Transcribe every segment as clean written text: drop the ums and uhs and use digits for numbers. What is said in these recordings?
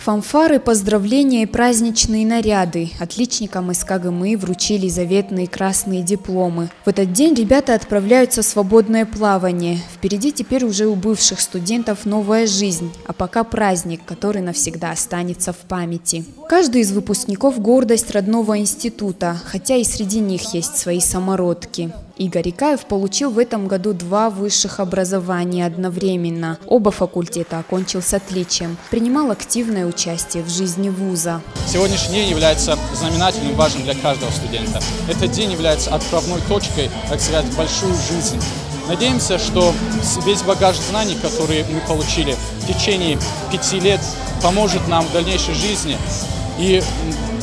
Фанфары, поздравления и праздничные наряды. Отличникам СКГМИ вручили заветные красные дипломы. В этот день ребята отправляются в свободное плавание. Впереди теперь уже у бывших студентов новая жизнь, а пока праздник, который навсегда останется в памяти. Каждый из выпускников – гордость родного института, хотя и среди них есть свои самородки. Игорь Икаев получил в этом году 2 высших образования одновременно. Оба факультета окончил с отличием. Принимал активное участие в жизни вуза. Сегодняшний день является знаменательным, важным для каждого студента. Этот день является отправной точкой, так сказать, в большую жизнь. Надеемся, что весь багаж знаний, который мы получили в течение 5 лет, поможет нам в дальнейшей жизни и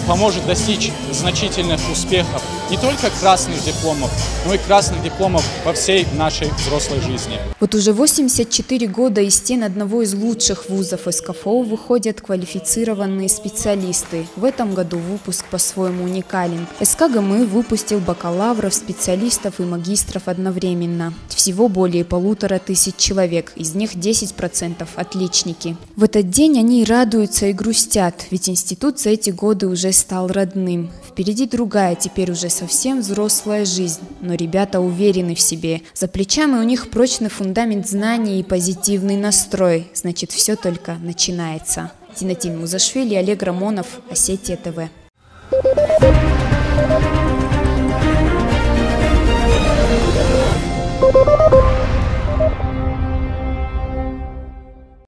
поможет достичь значительных успехов не только красных дипломов, но и красных дипломов во всей нашей взрослой жизни. Вот уже 84 года из стен одного из лучших вузов СКФО выходят квалифицированные специалисты. В этом году выпуск по-своему уникален. СКГМИ выпустил бакалавров, специалистов и магистров одновременно. Всего более 1500 человек, из них 10% отличники. В этот день они и радуются, и грустят, ведь институт за эти годы уже стал родным. Впереди другая, теперь уже совсем взрослая жизнь, но ребята уверены в себе. За плечами у них прочный фундамент знаний и позитивный настрой, значит, все только начинается. Тинатин Музашвили, Олег Рамонов, Осетия ТВ.